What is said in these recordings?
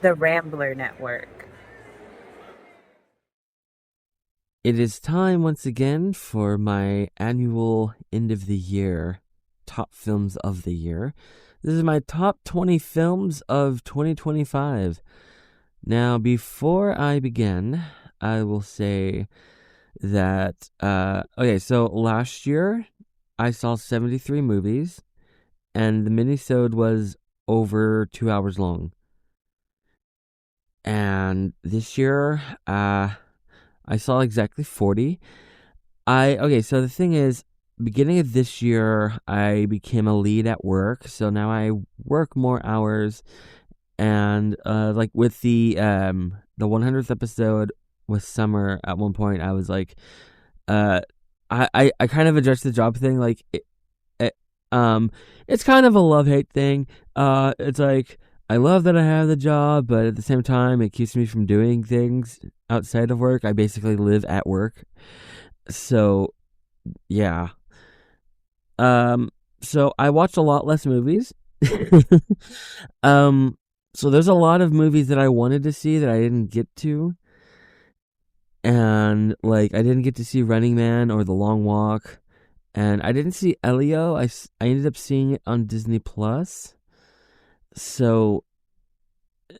the Rambler Network. It is time once again for my annual end of the year top films of the year. This is my top 20 films of 2025. Now, before I begin, I will say that, okay, so last year I saw 73 movies, and the minisode was over 2 hours long. And this year, I saw exactly 40. Okay, so the thing is, beginning of this year, I became a lead at work, so now I work more hours, and like with the 100th episode with Summer, at one point I was like, uh, I kind of addressed the job thing, like it, um, it's kind of a love hate thing. It's like I love that I have the job, but at the same time, it keeps me from doing things outside of work. I basically live at work, so yeah. Um, so I watched a lot less movies. um, so there's a lot of movies that I wanted to see that I didn't get to, and like I didn't get to see Running Man or The Long Walk, and I didn't see Elio. I ended up seeing it on Disney Plus. So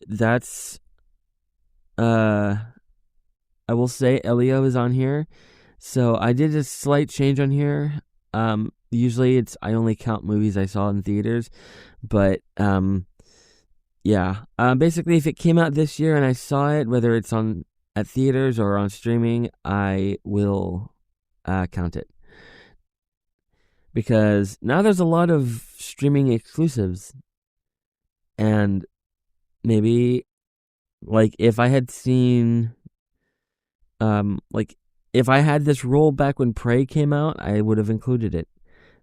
that's uh, I will say Elio is on here. So I did a slight change on here. Usually it's I only count movies I saw in theaters, but yeah. Basically, if it came out this year and I saw it, whether it's on at theaters or on streaming, I will count it because now there's a lot of streaming exclusives, and maybe like if I had seen like if I had this rule back when Prey came out, I would have included it,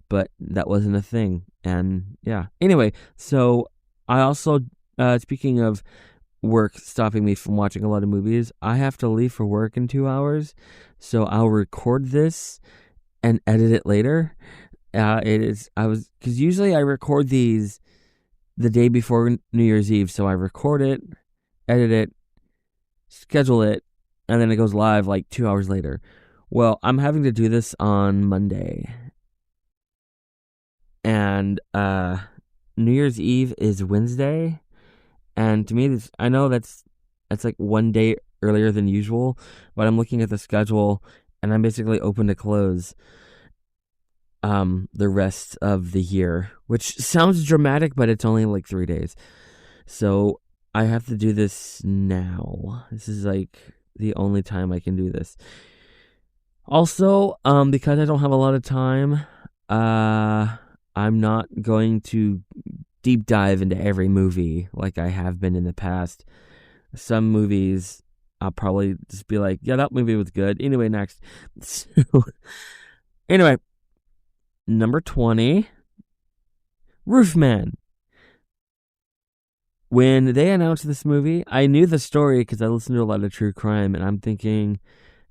but that wasn't a thing. And yeah. Anyway, so I also speaking of work stopping me from watching a lot of movies, I have to leave for work in 2 hours, so I'll record this and edit it later. It is I was because usually I record these the day before New Year's Eve, so I record it, edit it, schedule it, and then it goes live like 2 hours later. Well, I'm having to do this on Monday, and New Year's Eve is Wednesday, and to me, I know that's like one day earlier than usual, but I'm looking at the schedule, and I'm basically open to close the rest of the year, which sounds dramatic, but it's only like 3 days. So I have to do this now. This is like the only time I can do this. Also, because I don't have a lot of time, I'm not going to deep dive into every movie like I have been in the past. Some movies I'll probably just be like, yeah, that movie was good. Anyway, next. So, anyway, number 20, Roofman. When they announced this movie, I knew the story because I listened to a lot of true crime, and I'm thinking,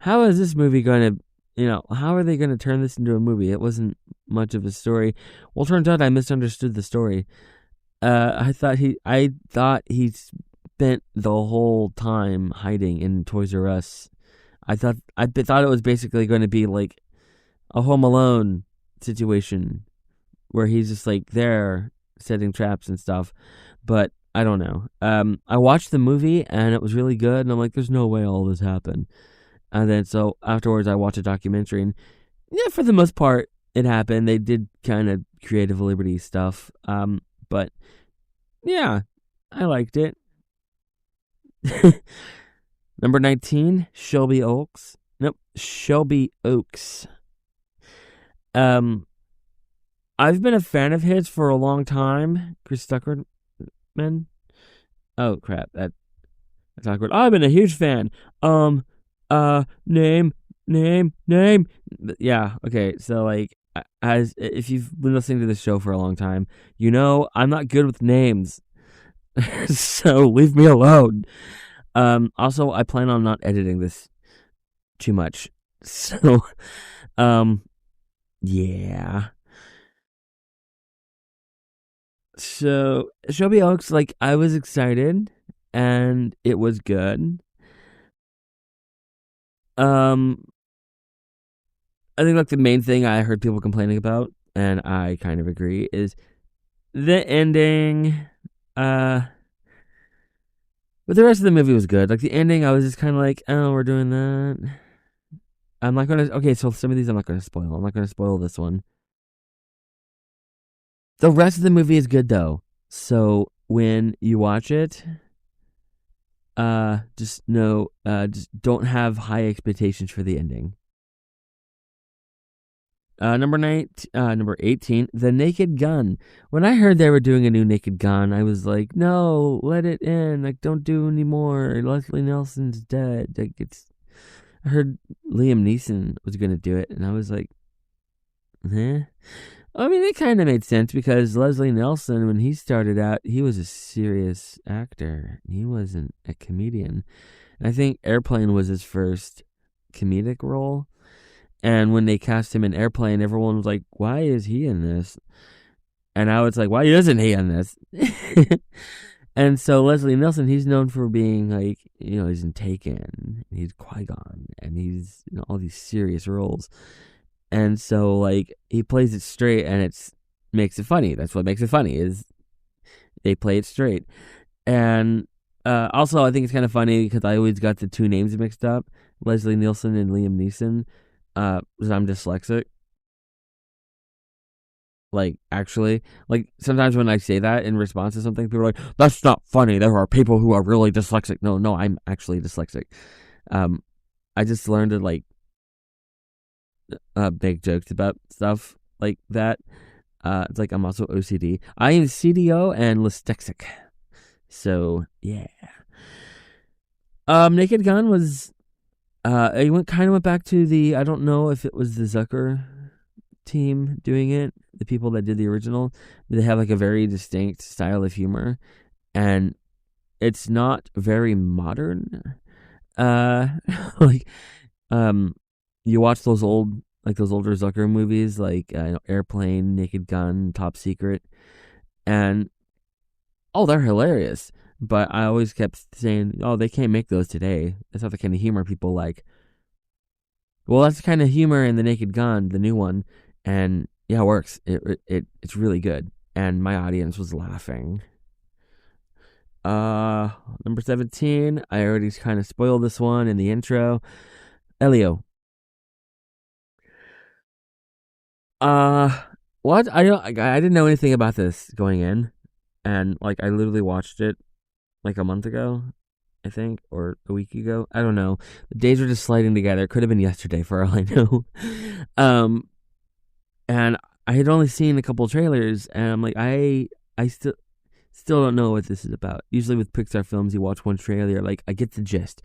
how is this movie going to, how are they going to turn this into a movie? It wasn't much of a story. Well, turns out I misunderstood the story. I thought he spent the whole time hiding in Toys R Us. I thought it was basically going to be like a Home Alone situation where he's just like there setting traps and stuff. But I don't know. I watched the movie and it was really good, and I'm like, there's no way all this happened. And then so afterwards, I watched a documentary, and yeah, for the most part, it happened. They did kind of creative liberty stuff. But yeah, I liked it. Number 19, Shelby Oaks. Nope, Shelby Oaks. Um, I've been a fan of his for a long time. Chris Tuckerman. Oh crap, that's awkward. I've been a huge fan. Name. Yeah, okay. So like, as if you've been listening to the show for a long time, I'm not good with names, so leave me alone. Also, I plan on not editing this too much, so um, yeah. So Shelby Oaks, like I was excited. and it was good. Um, I think like the main thing I heard people complaining about, and I kind of agree, is the ending. Uh, but the rest of the movie was good. Like the ending, I was just kind of like, oh, we're doing that. I'm not gonna. Okay, so some of these I'm not gonna spoil. I'm not gonna spoil this one. The rest of the movie is good though. So when you watch it, just know, just don't have high expectations for the ending. Number 18, The Naked Gun. When I heard they were doing a new Naked Gun, I was like, no, let it end. Like, don't do any more. Leslie Nelson's dead. Like, I heard Liam Neeson was gonna do it, and I was like, eh. I mean, it kind of made sense because Leslie Nelson, when he started out, he was a serious actor. He wasn't a comedian. And I think Airplane was his first comedic role. And when they cast him in Airplane, everyone was like, why is he in this? And I was like, why isn't he in this? And so Leslie Nelson, he's known for being like, he's in Taken, and he's Qui-Gon, and he's all these serious roles. And so like he plays it straight, and it's makes it funny. That's what makes it funny is they play it straight. And also, I think it's kind of funny because I always got the two names mixed up, Leslie Nielsen and Liam Neeson, because I'm dyslexic. Like, actually, like sometimes when I say that in response to something, people are like, "That's not funny." There are people who are really dyslexic. No, I'm actually dyslexic. Um, I just learned to like make jokes about stuff like that. It's like I'm also OCD. I am CDO and dyslexic. So yeah. Naked Gun was. I went back to the. I don't know if it was the Zucker team doing it, the people that did the original. They have like a very distinct style of humor, and it's not very modern. Uh, like, you watch those older Zucker movies, like Airplane, Naked Gun, Top Secret, and they're hilarious. But I always kept saying, "Oh, they can't make those today. That's not the kind of humor people like." Well, that's the kind of humor in the Naked Gun, the new one, and yeah, it works. It's really good, and my audience was laughing. Uh, Number 17. I already kind of spoiled this one in the intro. Elio. Uh, what? I didn't know anything about this going in, and like I literally watched it like a month ago, I think, or a week ago. I don't know. The days were just sliding together. It could have been yesterday for all I know. um, and I had only seen a couple trailers, and I'm like, I still don't know what this is about. Usually with Pixar films, you watch one trailer, like I get the gist.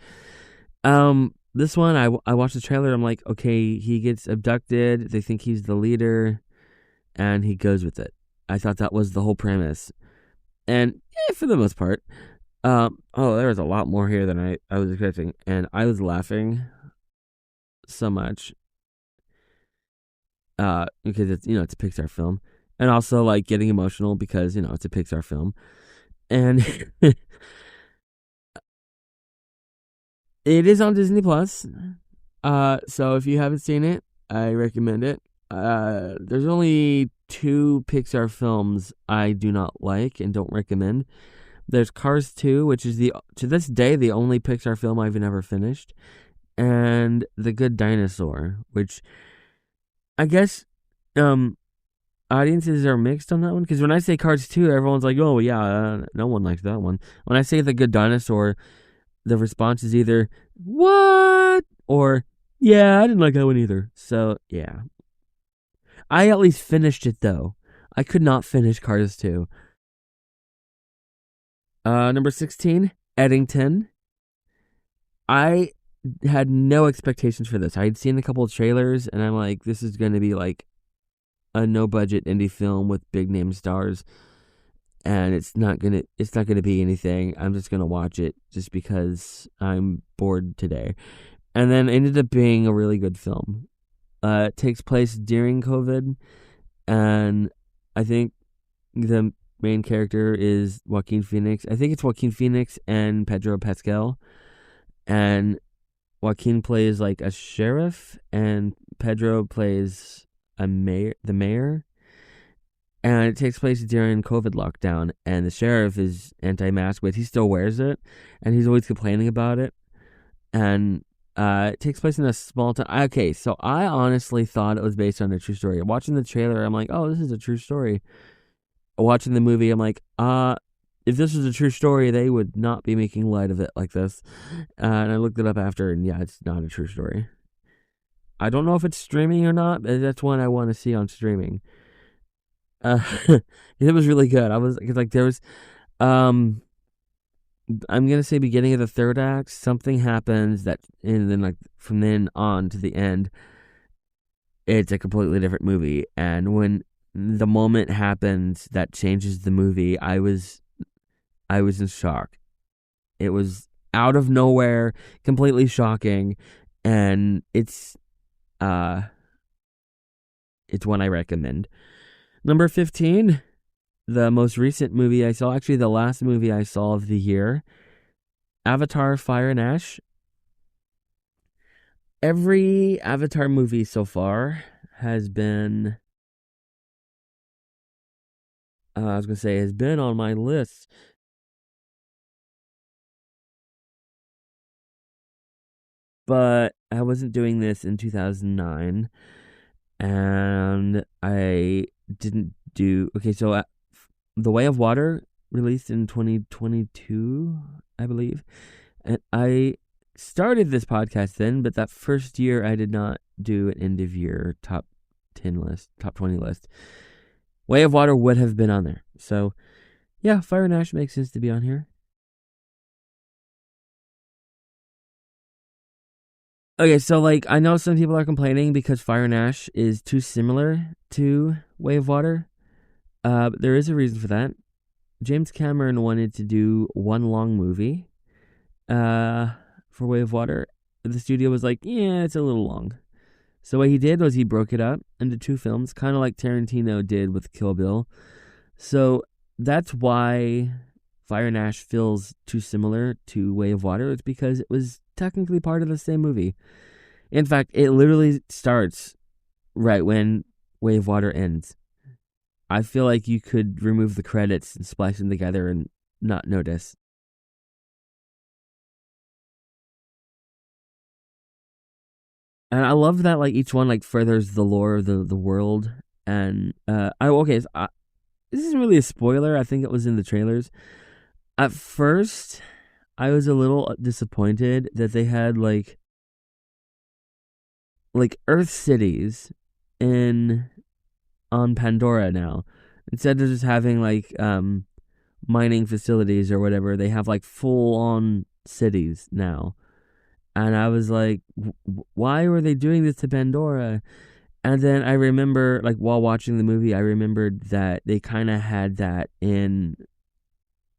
This one, I watched the trailer. I'm like, okay, he gets abducted. They think he's the leader, and he goes with it. I thought that was the whole premise, and for the most part, there was a lot more here than I was expecting, and I was laughing so much, because it's a Pixar film, and also like getting emotional because it's a Pixar film, and it is on Disney Plus. So if you haven't seen it, I recommend it. There's only two Pixar films I do not like and don't recommend. There's Cars 2, which is to this day the only Pixar film I've never finished, and The Good Dinosaur, which I guess audiences are mixed on that one, because when I say Cars 2, everyone's like, "Oh yeah, no one likes that one." When I say The Good Dinosaur, the response is either "What?" or "Yeah, I didn't like that one either." So yeah, I at least finished it though. I could not finish Cars 2. Number 16, Eddington. I had no expectations for this. I had seen a couple of trailers, and I'm like, this is going to be like a no budget indie film with big name stars, and it's not gonna be anything. I'm just gonna watch it just because I'm bored today. And then it ended up being a really good film. It takes place during COVID, and I think main character is Joaquin Phoenix. I think it's Joaquin Phoenix and Pedro Pascal. And Joaquin plays like a sheriff, and Pedro plays the mayor. And it takes place during COVID lockdown, and the sheriff is anti-mask, but he still wears it, and he's always complaining about it. And it takes place in a small town. Okay, so I honestly thought it was based on a true story. Watching the trailer, I'm like, oh, this is a true story. Watching the movie, I'm like, if this was a true story, they would not be making light of it like this. And I looked it up after, and yeah, it's not a true story. I don't know if it's streaming or not, but that's one I want to see on streaming. It was really good. I was like, there was, I'm gonna say beginning of the third act, something happens that, and then like from then on to the end, it's a completely different movie. And when the moment happens that changes the movie, I was in shock. It was out of nowhere, completely shocking, and it's one I recommend. Number 15, the most recent movie I saw, actually the last movie I saw of the year, Avatar: Fire and Ash. Every Avatar movie so far has been, has been on my list. But I wasn't doing this in 2009, and I didn't do. Okay, so The Way of Water released in 2022, I believe. And I started this podcast then, but that first year I did not do an end of year top 10 list, top 20 list. Way of Water would have been on there. So, yeah, Fire and Ash makes sense to be on here. Okay, so like I know some people are complaining because Fire and Ash is too similar to Way of Water. But there is a reason for that. James Cameron wanted to do one long movie for Way of Water. The studio was like, yeah, it's a little long. So what he did was he broke it up into two films, kind of like Tarantino did with Kill Bill. So that's why Fire and Ash feels too similar to Way of Water. It's because it was technically part of the same movie. In fact, it literally starts right when Way of Water ends. I feel like you could remove the credits and splice them together and not notice. And I love that like each one like furthers the lore of the world. And this isn't really a spoiler. I think it was in the trailers. At first, I was a little disappointed that they had like Earth cities in on Pandora now. Instead of just having like mining facilities or whatever, they have like full on cities now. And I was like, why were they doing this to Pandora? And then I remember, like, while watching the movie, I remembered that they kind of had that in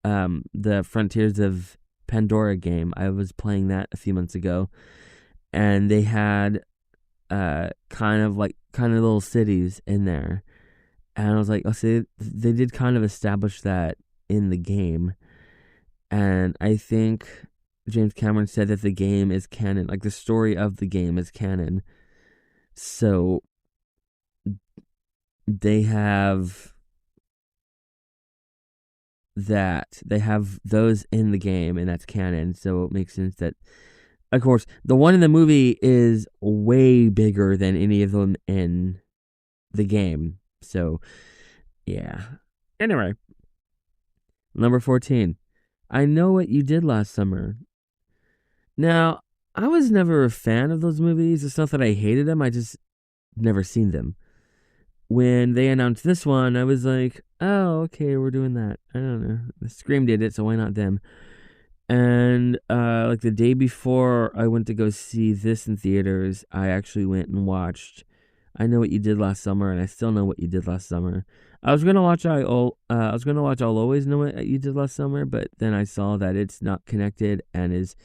the Frontiers of Pandora game. I was playing that a few months ago. And they had kind of little cities in there. And I was like, oh, see, they did kind of establish that in the game. And I think James Cameron said that the game is canon, like the story of the game is canon. So they have those in the game, and that's canon. So it makes sense that, of course, the one in the movie is way bigger than any of them in the game. So, yeah. Anyway, number 14. I Know What You Did Last Summer. Now, I was never a fan of those movies. It's not that I hated them, I just never seen them. When they announced this one, I was like, oh, okay, we're doing that. I don't know. Scream did it, so why not them? And like the day before I went to go see this in theaters, I actually went and watched I Know What You Did Last Summer, and I still know what you did last summer. I was gonna watch I'll Always Know What You Did Last Summer, but then I saw that it's not connected and is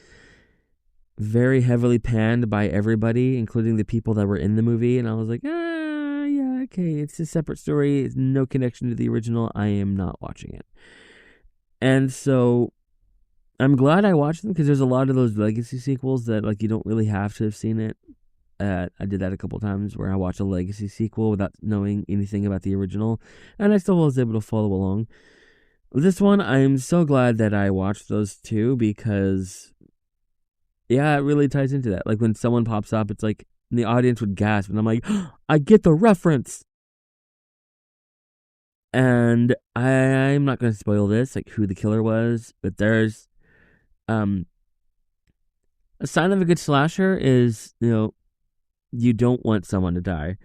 very heavily panned by everybody, including the people that were in the movie, and I was like, yeah, okay, it's a separate story. It's no connection to the original. I am not watching it. And so I'm glad I watched them because there's a lot of those legacy sequels that like you don't really have to have seen it. I did that a couple times where I watched a legacy sequel without knowing anything about the original, and I still was able to follow along. This one, I'm so glad that I watched those two because, yeah, it really ties into that. Like when someone pops up, it's like the audience would gasp, and I'm like, I get the reference. And I'm not going to spoil this, like who the killer was, but there's um a sign of a good slasher is you don't want someone to die.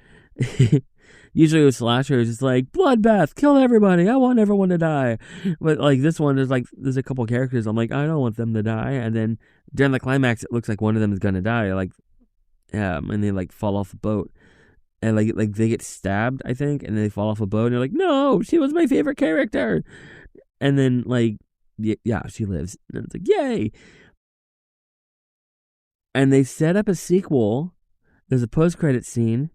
Usually with slashers, it's like bloodbath, kill everybody. I want everyone to die. But like this one, there's a couple characters. I'm like, I don't want them to die. And then during the climax, it looks like one of them is gonna die. Like, and they like fall off a boat, and like they get stabbed, I think, and they fall off a boat. And they're like, no, she was my favorite character. And then like, yeah, she lives. And it's like, yay. And they set up a sequel. There's a post-credit scene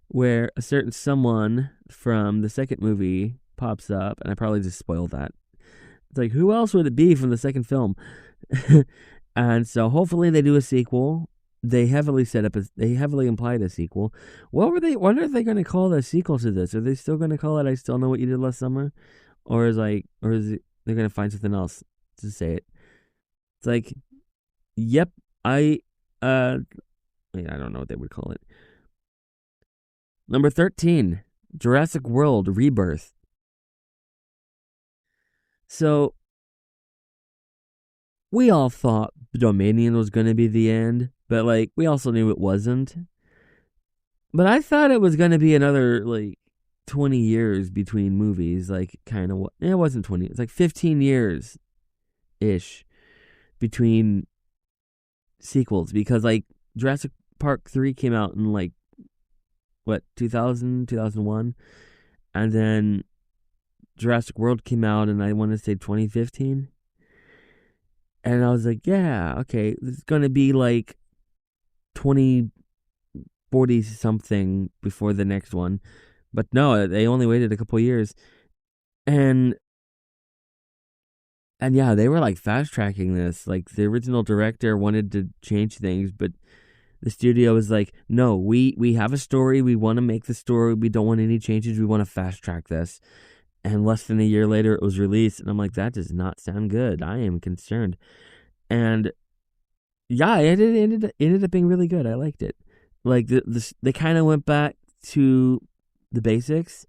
where a certain someone from the second movie pops up, and I probably just spoiled that. It's like, who else would it be from the second film? And so hopefully they do a sequel. They heavily implied a sequel. What are they going to call the sequel to this? Are they still going to call it I Still Know What You Did Last Summer? Or is it they're going to find something else to say it? It's like, yep, I don't know what they would call it. Number 13, Jurassic World Rebirth. So, we all thought Dominion was going to be the end, but like we also knew it wasn't. But I thought it was going to be another like 20 years between movies, like kind of it wasn't 20. It's like 15 years ish between sequels because like Jurassic Park 3 came out in like what 2000, 2001, and then Jurassic World came out and I want to say 2015. And I was like, yeah, okay, it's going to be like 2040 something before the next one. But no, they only waited a couple years. And yeah, they were like fast tracking this. Like the original director wanted to change things, but the studio was like, no, we have a story. We want to make the story. We don't want any changes. We want to fast track this. And less than a year later, it was released. And I'm like, that does not sound good. I am concerned. And yeah, it ended up being really good. I liked it. Like they kind of went back to the basics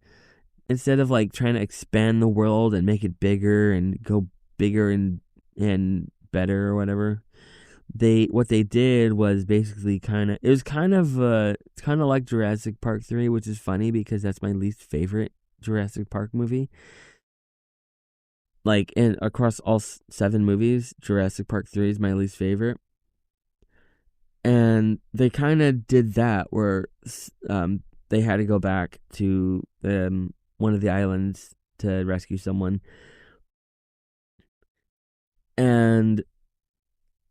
instead of like trying to expand the world and make it bigger and go bigger and better or whatever. What they did was basically it's kind of like Jurassic Park 3, which is funny because that's my least favorite Jurassic Park movie. Like across all 7 movies, Jurassic Park 3 is my least favorite. And they kind of did that where they had to go back to one of the islands to rescue someone. And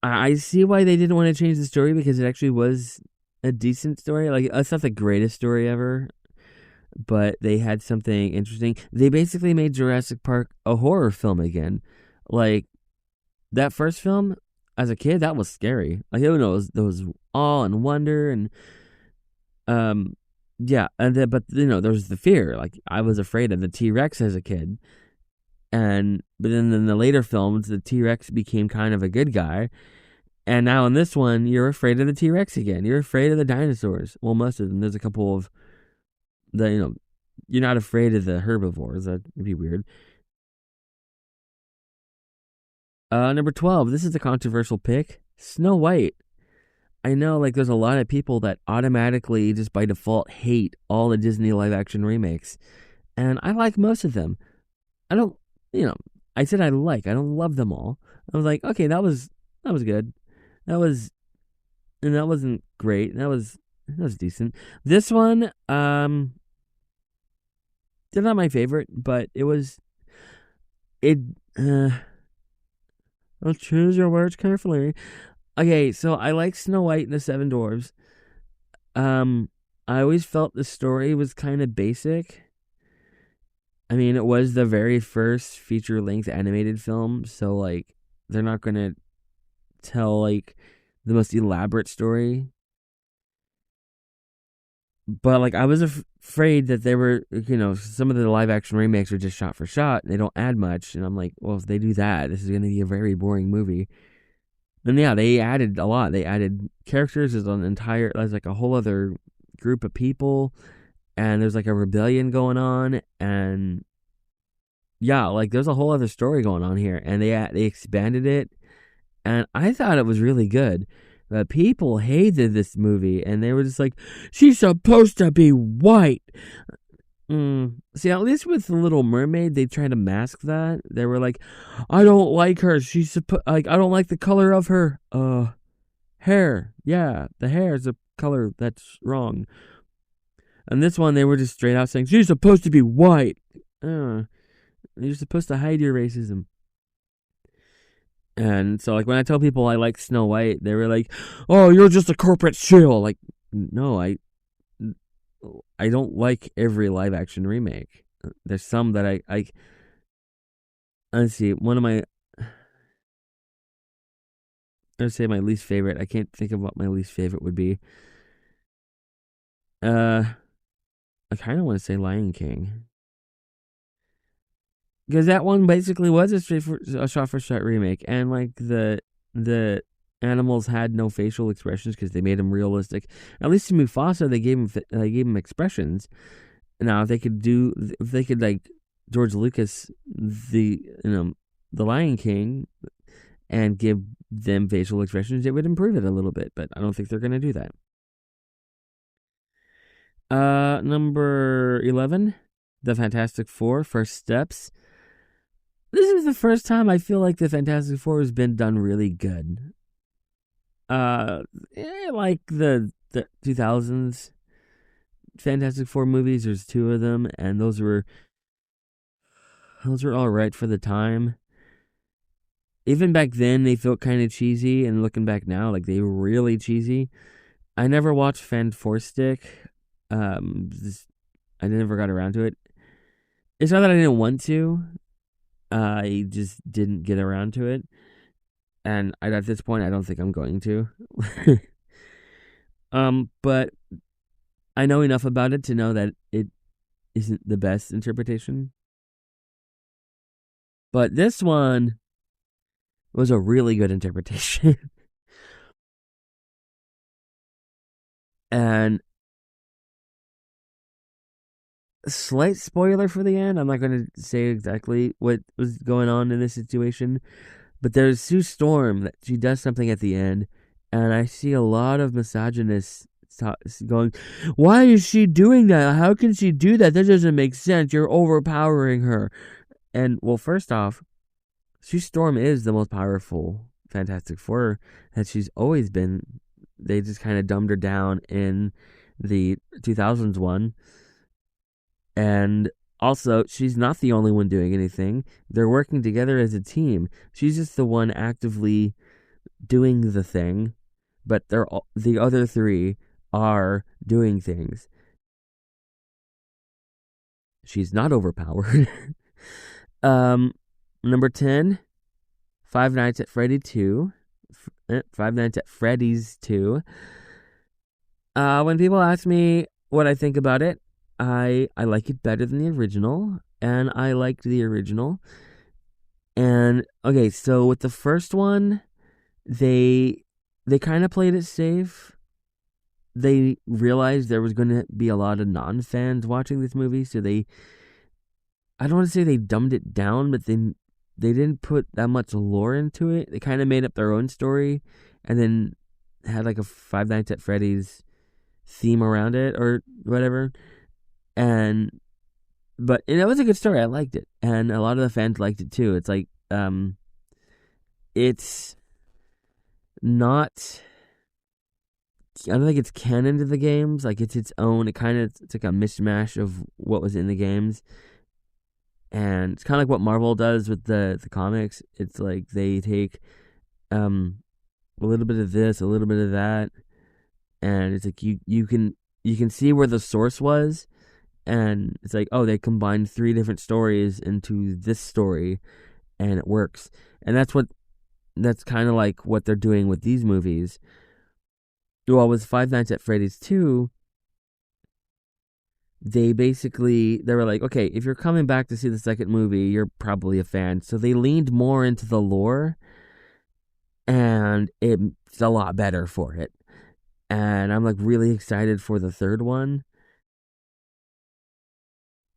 I see why they didn't want to change the story because it actually was a decent story. Like, it's not the greatest story ever, but they had something interesting. They basically made Jurassic Park a horror film again. Like, that first film, as a kid, that was scary. Like, there was awe and wonder and yeah, and then, but there was the fear. Like, I was afraid of the T-Rex as a kid, but then in the later films, the T-Rex became kind of a good guy, and now in this one, you're afraid of the T-Rex again. You're afraid of the dinosaurs. Well, most of them. There's a couple of you're not afraid of the herbivores. That'd be weird. Number 12. This is a controversial pick. Snow White. I know, like, there's a lot of people that automatically, just by default, hate all the Disney live-action remakes. And I like most of them. I don't, I said I don't love them all. I was like, okay, that was good. And that wasn't great. That was decent. This one, they're not my favorite, but I'll choose your words carefully. Okay, so I like Snow White and the Seven Dwarfs. I always felt the story was kind of basic. I mean, it was the very first feature length animated film, so like they're not going to tell like the most elaborate story. But like I was afraid that they were, some of the live action remakes are just shot for shot. They don't add much, and I'm like, well, if they do that, this is going to be a very boring movie. And yeah, they added a lot. They added characters. There's like a whole other group of people, and there's like a rebellion going on, and yeah, like there's a whole other story going on here, and they expanded it, and I thought it was really good. But people hated this movie, and they were just like, "She's supposed to be white." See, at least with the Little Mermaid, they tried to mask that. They were like, "I don't like her. Like I don't like the color of her hair. Yeah, the hair is a color that's wrong." And this one, they were just straight out saying, "She's supposed to be white." You're supposed to hide your racism. And so, like, when I tell people I like Snow White, they were like, "Oh, you're just a corporate shill." Like, no, I don't like every live action remake. There's some that I let's see, one of my I'd say my least favorite. I can't think of what my least favorite would be. Uh, I kind of want to say Lion King, because that one basically was a shot for shot remake, and like the animals had no facial expressions because they made them realistic. At least in Mufasa, they gave him expressions. Now, if they could like George Lucas the Lion King and give them facial expressions, it would improve it a little bit. But I don't think they're gonna do that. Number 11, The Fantastic Four: First Steps. This is the first time I feel like the Fantastic Four has been done really good. Like the 2000s Fantastic Four movies. There's two of them, and those were all right for the time. Even back then, they felt kind of cheesy, and looking back now, like they were really cheesy. I never watched Fan Four Stick. I never got around to it. It's not that I didn't want to. I just didn't get around to it, and at this point, I don't think I'm going to. But I know enough about it to know that it isn't the best interpretation. But this one was a really good interpretation. And a slight spoiler for the end. I'm not going to say exactly what was going on in this situation, but there's Sue Storm that she does something at the end, and I see a lot of misogynists going, "Why is she doing that? How can she do that? That doesn't make sense. You're overpowering her." And well, first off, Sue Storm is the most powerful Fantastic Four that she's always been. They just kind of dumbed her down in the 2000s one. And also, she's not the only one doing anything. They're working together as a team. She's just the one actively doing the thing, but the other three are doing things. She's not overpowered. um, Number 10, Five Nights at Freddy 2. Five Nights at Freddy's 2. When people ask me what I think about it, I like it better than the original, and I liked the original. And okay, so with the first one, they kind of played it safe. They realized there was going to be a lot of non-fans watching this movie, so I don't want to say they dumbed it down, but they didn't put that much lore into it. They kind of made up their own story, and then had like a Five Nights at Freddy's theme around it or whatever. But it was a good story. I liked it, and a lot of the fans liked it too. It's like it's not. I don't think it's canon to the games. Like it's its own. It's like a mishmash of what was in the games, and it's kind of like what Marvel does with the comics. It's like they take a little bit of this, a little bit of that, and it's like you can you can see where the source was, and it's like, oh, they combined three different stories into this story, and it works. And that's kind of like what they're doing with these movies. Well, with Five Nights at Freddy's 2, they were like, okay, if you're coming back to see the second movie, you're probably a fan. So they leaned more into the lore, and it's a lot better for it. And I'm like really excited for the third one.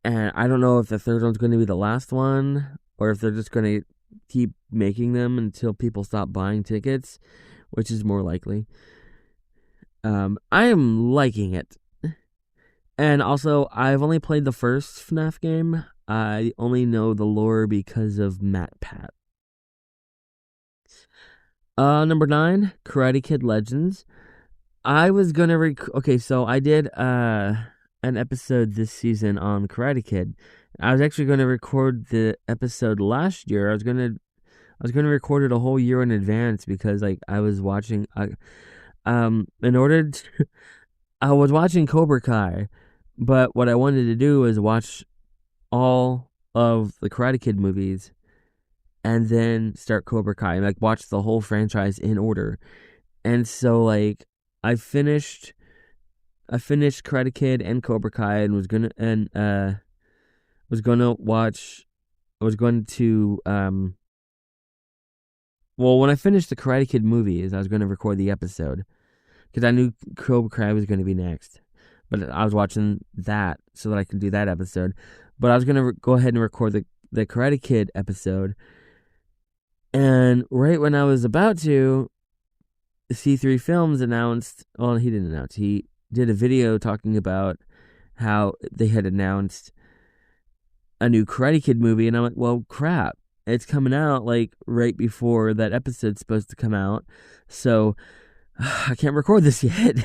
And I don't know if the third one's going to be the last one, or if they're just going to keep making them until people stop buying tickets, which is more likely. I am liking it. And also, I've only played the first FNAF game. I only know the lore because of Matt Pat. Number 9, Karate Kid Legends. I was gonna okay, so I did an episode this season on Karate Kid. I was actually gonna record the episode last year. I was gonna record it a whole year in advance because like I was watching in order to, I was watching Cobra Kai, but what I wanted to do was watch all of the Karate Kid movies and then start Cobra Kai and like watch the whole franchise in order. And so like I finished I finished Karate Kid and Cobra Kai and was gonna watch I was going to well when I finished the Karate Kid movies I was gonna record the episode because I knew Cobra Kai was gonna be next. But I was watching that so that I could do that episode. But I was gonna go ahead and record the Karate Kid episode. And right when I was about to, C3 Films announced, well, he didn't announce, he did a video talking about how they had announced a new Karate Kid movie. And I'm like, well, crap. It's coming out like right before that episode's supposed to come out. So I can't record this yet.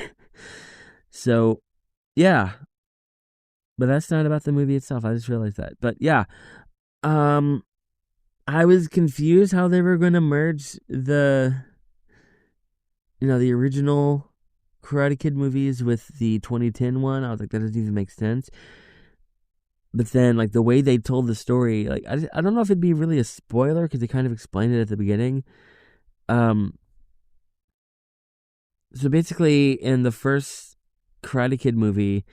So, yeah. But that's not about the movie itself. I just realized that. But yeah. Um, I was confused how they were going to merge the original Karate Kid movies with the 2010 one. I was like, that doesn't even make sense. But then, like, the way they told the story, like, I don't know if it'd be really a spoiler because they kind of explained it at the beginning. Um, so basically, in the first Karate Kid movie,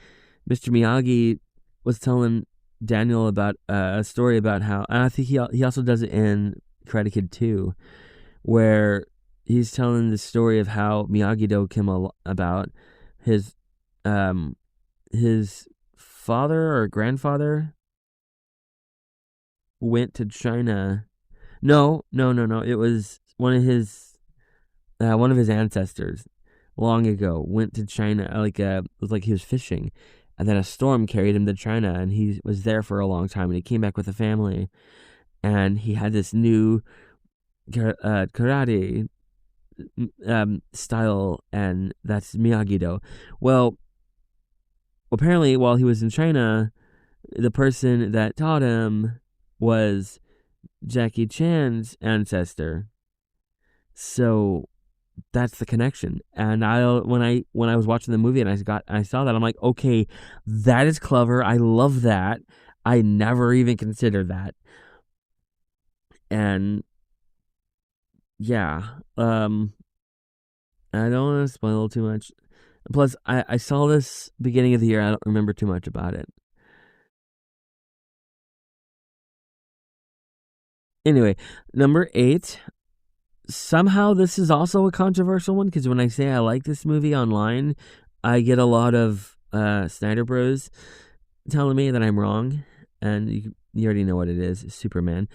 Mr. Miyagi was telling Daniel about a story about how, and I think he also does it in Karate Kid 2, where he's telling the story of how Miyagi-Do came about. His um his father or grandfather went to China. No, no, no, no. It was one of his ancestors long ago went to China. It was like he was fishing, and then a storm carried him to China, and he was there for a long time. And he came back with a family, and he had this new karate style, and that's Miyagi-Do. Well, apparently, while he was in China, the person that taught him was Jackie Chan's ancestor. So that's the connection. And when I was watching the movie and I saw that, I'm like, okay, that is clever. I love that. I never even considered that. And yeah, I don't want to spoil too much. Plus, I saw this beginning of the year. I don't remember too much about it. Anyway, number 8. Somehow this is also a controversial one because when I say I like this movie online, I get a lot of Snyder Bros telling me that I'm wrong, and you already know what it is. Superman.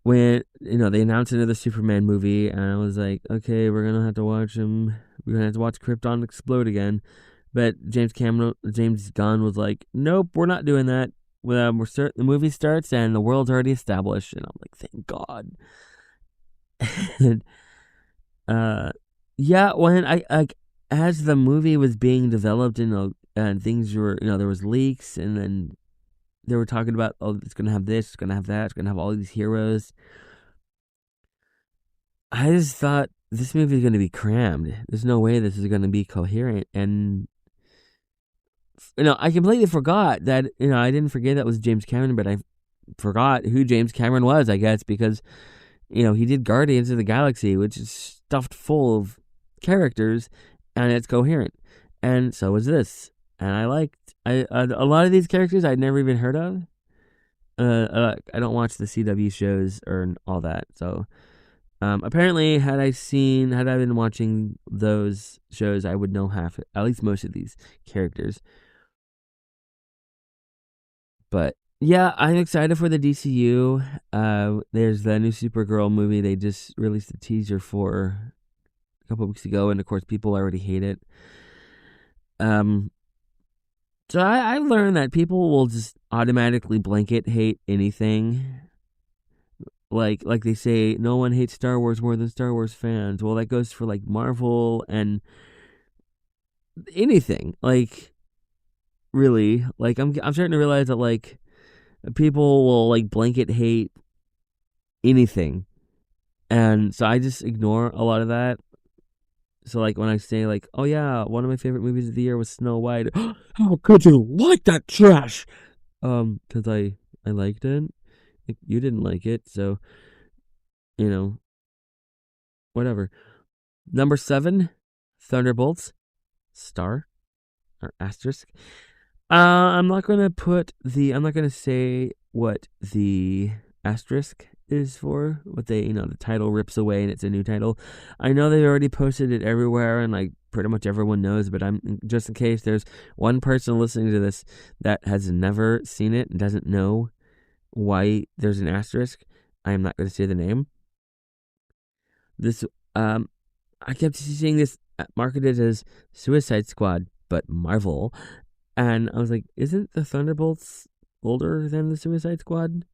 When they announced another Superman movie, and I was like, okay, we're gonna have to watch him. We're gonna have to watch Krypton explode again. But James Gunn was like, nope, we're not doing that. The movie starts and the world's already established, and I'm like, thank God. And yeah, when I as the movie was being developed, and things were, there was leaks, and then they were talking about, oh, it's gonna have this, it's gonna have that, it's gonna have all these heroes. I just thought this movie is gonna be crammed. There's no way this is gonna be coherent, and I completely forgot that, I didn't forget that was James Cameron, but I forgot who James Cameron was, I guess, because, he did Guardians of the Galaxy, which is stuffed full of characters, and it's coherent. And so was this. And I liked a lot of these characters I'd never even heard of. I don't watch the CW shows or all that. So, apparently, had I been watching those shows, I would know at least most of these characters. But yeah, I'm excited for the DCU. There's the new Supergirl movie. They just released a teaser for a couple weeks ago, and of course, people already hate it. So I learned that people will just automatically blanket hate anything. Like they say, no one hates Star Wars more than Star Wars fans. Well, that goes for like Marvel and anything. Like, really, like I'm starting to realize that like people will like blanket hate anything, and so I just ignore a lot of that. So like when I say like, oh yeah, one of my favorite movies of the year was Snow White. How could you like that trash? Because I liked it. Like, you didn't like it, so you know whatever. Number 7, Thunderbolts, star or asterisk. I'm not gonna say what the asterisk is for. What they, the title rips away and it's a new title. I know they've already posted it everywhere and like pretty much everyone knows, but I'm just in case there's one person listening to this that has never seen it and doesn't know why there's an asterisk. I am not going to say the name. This, I kept seeing this marketed as Suicide Squad, but Marvel. And I was like, isn't the Thunderbolts older than the Suicide Squad?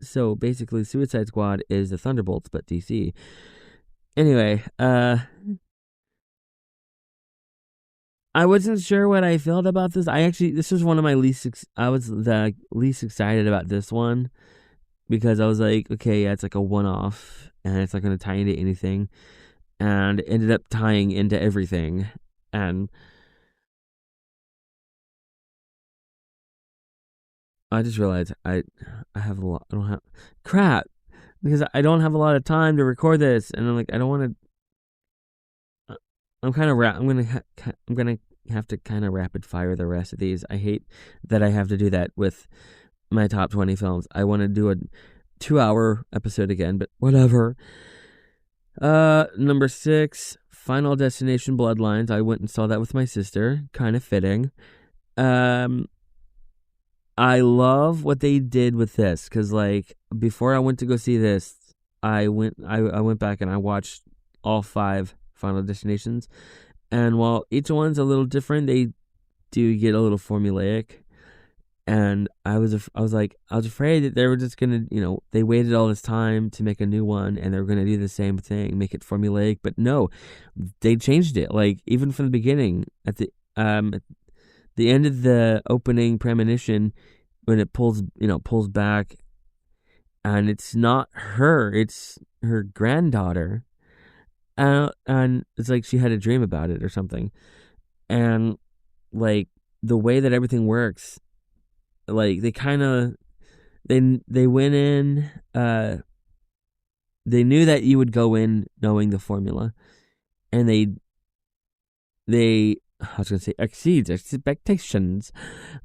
So basically, Suicide Squad is the Thunderbolts, but DC. Anyway, I wasn't sure what I felt about this. This was one of my I was the least excited about this one because I was like, okay, yeah, it's like a one-off and it's not going to tie into anything. And it ended up tying into everything. And I just realized I have a lot. I don't have crap because I don't have a lot of time to record this, and I'm like, I don't want to. I'm kind of I'm gonna have to kind of rapid fire the rest of these. I hate that I have to do that with my top 20 films. I want to do a 2-hour episode again, but whatever. Number 6, Final Destination Bloodlines. I went and saw that with my sister. Kind of fitting. I love what they did with this because, like, before I went to go see this, I went back and I watched all 5 Final Destinations, and while each one's a little different, they do get a little formulaic. And I was afraid that they were just gonna, they waited all this time to make a new one, and they were gonna do the same thing, make it formulaic. But no, they changed it. Like, even from the beginning, at the end of the opening premonition, when it pulls back, and it's not her, it's her granddaughter, and it's like she had a dream about it or something, and like the way that everything works, like they went in, they knew that you would go in knowing the formula, and they I was gonna say exceeds expectations,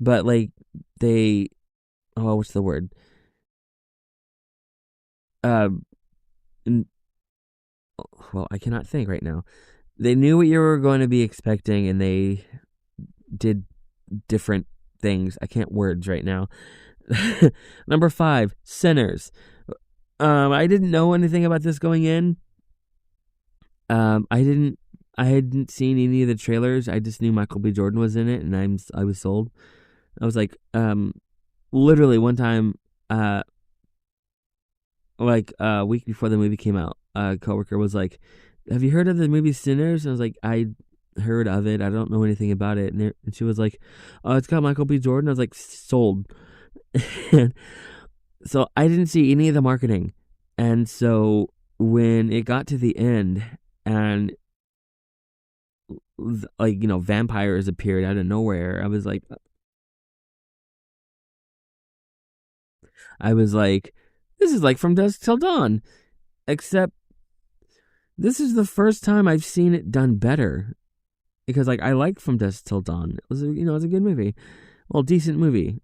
but like they, what's the word? Um, well, I cannot think right now. They knew what you were going to be expecting, and they did different things. I can't words right now. Number 5, Sinners. I didn't know anything about this going in. I hadn't seen any of the trailers. I just knew Michael B. Jordan was in it, and I was sold. I was like, literally one time, like a week before the movie came out, a coworker was like, "Have you heard of the movie Sinners?" And I was like, "I heard of it. I don't know anything about it." And she was like, "Oh, it's got Michael B. Jordan." I was like, "Sold." And so I didn't see any of the marketing, and so when it got to the end, and like, vampires appeared out of nowhere. I was like, this is like From Dusk Till Dawn, except this is the first time I've seen it done better. Because like I like From Dusk Till Dawn. It's a good movie, well, decent movie.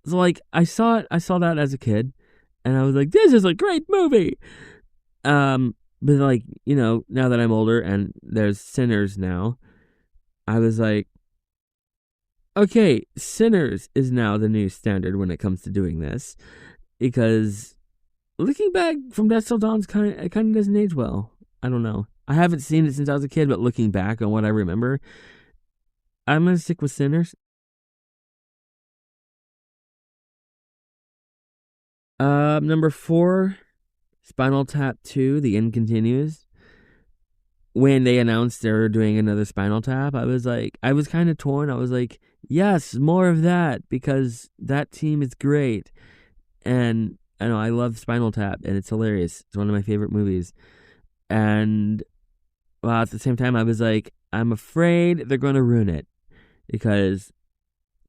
So like I saw that as a kid, and I was like, this is a great movie. But like now that I'm older and there's Sinners now, I was like, okay, Sinners is now the new standard when it comes to doing this, because looking back, From Dusk Till Dawn's kind of doesn't age well. I don't know. I haven't seen it since I was a kid, but looking back on what I remember, I'm gonna stick with Sinners. Number 4, Spinal Tap 2: The End Continues. When they announced they were doing another Spinal Tap, I was kind of torn. I was like, yes, more of that, because that team is great. And I know I love Spinal Tap, and it's hilarious. It's one of my favorite movies. And well, at the same time, I was like, I'm afraid they're going to ruin it, because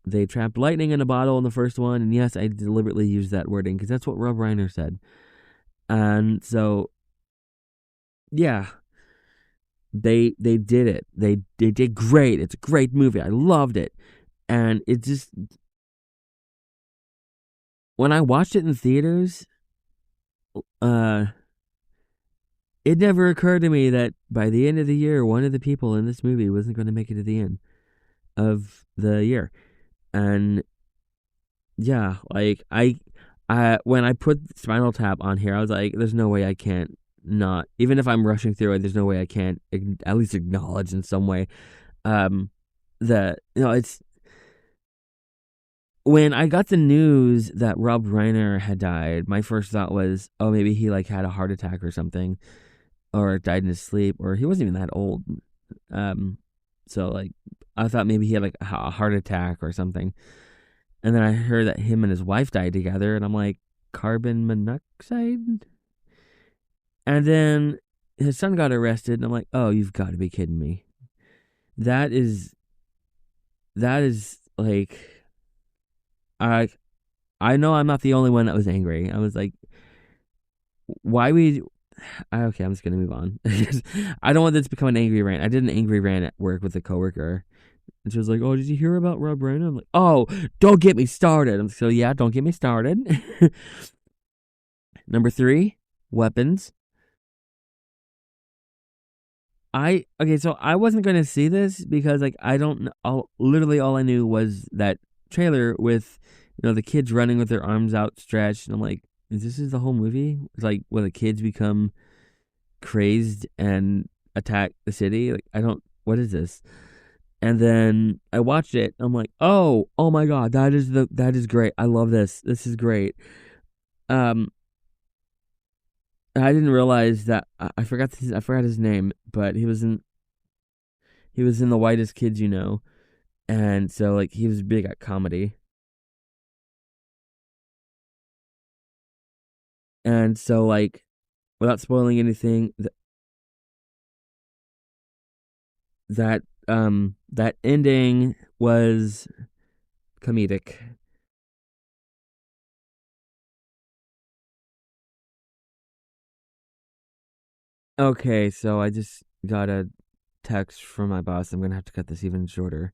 they trapped lightning in a bottle in the first one. And yes, I deliberately used that wording because that's what Rob Reiner said. And so, yeah, they did it. They did great. It's a great movie. I loved it. And it just, when I watched it in theaters, uh it never occurred to me that by the end of the year, one of the people in this movie wasn't going to make it to the end of the year. And yeah, like I when I put Spinal Tap on here, I was like, there's no way I can't not, even if I'm rushing through it, there's no way I can't at least acknowledge in some way um that it's, when I got the news that Rob Reiner had died, my first thought was, oh, maybe he like had a heart attack or something, or died in his sleep, or he wasn't even that old. Um, so like I thought maybe he had like a heart attack or something. And then I heard that him and his wife died together, and I'm like, carbon monoxide? And then his son got arrested, and I'm like, oh, you've got to be kidding me. That is like, I I know I'm not the only one that was angry. I was like, why we okay, I'm just gonna move on. I don't want this to become an angry rant. I did an angry rant at work with a coworker, and she was like, "Oh, did you hear about Rob Reiner?" I'm like, "Oh, don't get me started." So yeah, don't get me started. Number 3, Weapons. So I wasn't gonna see this because like I don't literally all I knew was that trailer with the kids running with their arms outstretched, and I'm like, is the whole movie? It's like when the kids become crazed and attack the city. Like, I don't. What is this? And then I watched it. I'm like, oh my god, that is great. I love this. This is great. Um, I didn't realize that I forgot his name, but he was in The Whitest Kids, and so like he was big at comedy, and so like without spoiling anything, that ending was comedic. Okay, so I just got a text from my boss. I'm gonna have to cut this even shorter.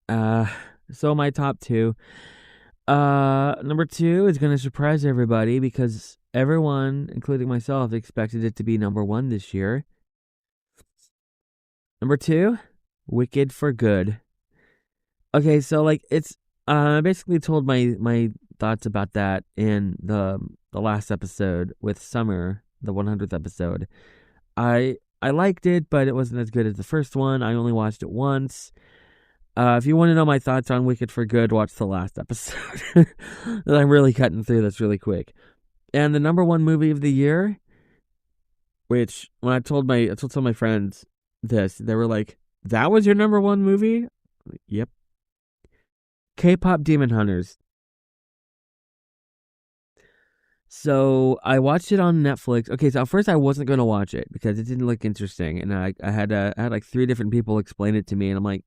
Uh, so my top two. Number 2 is gonna surprise everybody because everyone, including myself, expected it to be number 1 this year. Number 2, Wicked for Good. Okay, so like I basically told my thoughts about that in the last episode with Summer, the 100th episode. I liked it, but it wasn't as good as the first one. I only watched it once. If you want to know my thoughts on Wicked for Good, watch the last episode. I'm really cutting through this really quick. And the number 1 movie of the year, which when I told some of my friends this, they were like, "That was your number 1 movie?" Like, yep. K-pop Demon Hunters. So I watched it on Netflix. Okay, so at first I wasn't gonna watch it because it didn't look interesting, and I had like three different people explain it to me, and I'm like,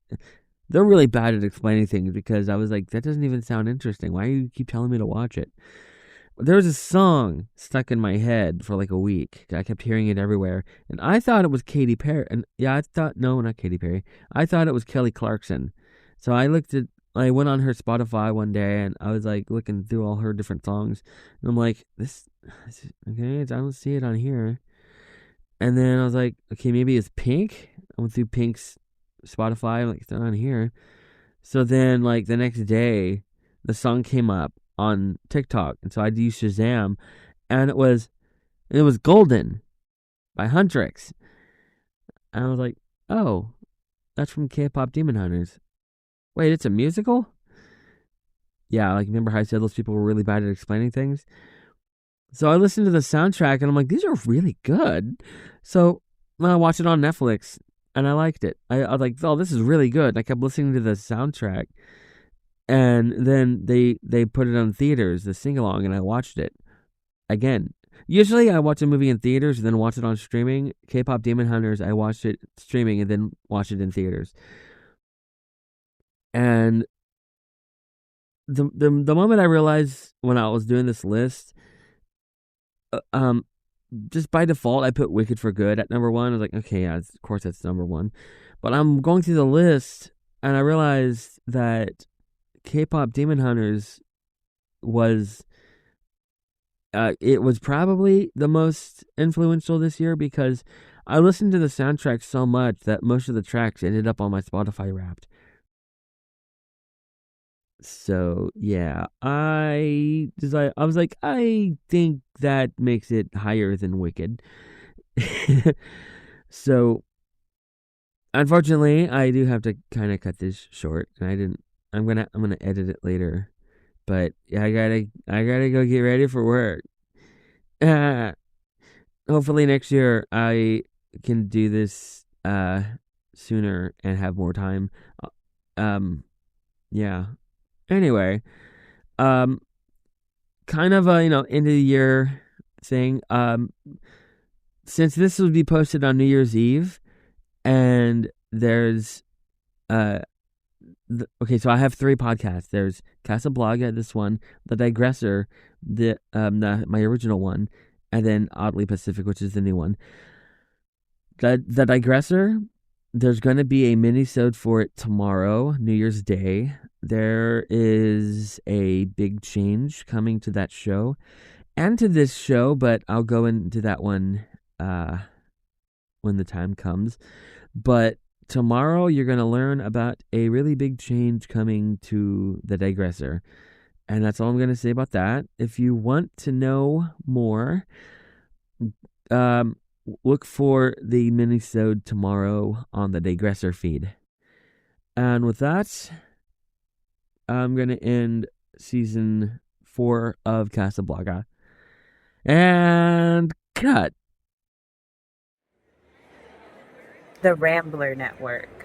they're really bad at explaining things because I was like, that doesn't even sound interesting. Why do you keep telling me to watch it? There was a song stuck in my head for like a week. I kept hearing it everywhere, and I thought it was Katy Perry. And yeah, I thought no, not Katy Perry. I thought it was Kelly Clarkson. So I went on her Spotify one day, and I was like looking through all her different songs, and I'm like, this okay. I don't see it on here. And then I was like, okay, maybe it's Pink. I went through Pink's Spotify. I'm like, it's not on here. So then, like the next day, the song came up on TikTok, and so I used Shazam, and it was Golden by Huntrix, and I was like, oh, that's from K-pop Demon Hunters. Wait, it's a musical? Yeah, like remember how I said those people were really bad at explaining things? So I listened to the soundtrack, and I'm like, these are really good. So I watched it on Netflix, and I liked it. I was like, oh, this is really good. And I kept listening to the soundtrack, and then they put it on theaters, the sing along, and I watched it again. Usually I watch a movie in theaters and then watch it on streaming. K-pop Demon Hunters, I watched it streaming and then watched it in theaters. And the moment I realized when I was doing this list, uh, um, just by default I put Wicked for Good at number one. I was like, okay, yeah, of course that's number one. But I'm going through the list and I realized that K-pop Demon Hunters was it was probably the most influential this year because I listened to the soundtrack so much that most of the tracks ended up on my Spotify Wrapped. So yeah, I was like, I think that makes it higher than Wicked. So unfortunately, I do have to kind of cut this short, and I didn't. I'm gonna edit it later, but yeah, I gotta go get ready for work. Hopefully next year I can do this sooner and have more time. Uh, Um yeah. Anyway, um kind of a, end of the year thing. Since this will be posted on New Year's Eve and there's uh okay, so I have three podcasts. There's Casablanca, this one, The Digressor, my original one, and then Oddly Pacific, which is the new one. The Digressor, there's going to be a mini-sode for it tomorrow, New Year's Day. There is a big change coming to that show and to this show, but I'll go into that one uh, when the time comes. But tomorrow, you're going to learn about a really big change coming to The Digressor. And that's all I'm going to say about that. If you want to know more, um, look for the mini-sode tomorrow on the Digressor feed. And with that, I'm going to end season 4 of Casablanca. And cut. The Rambler Network.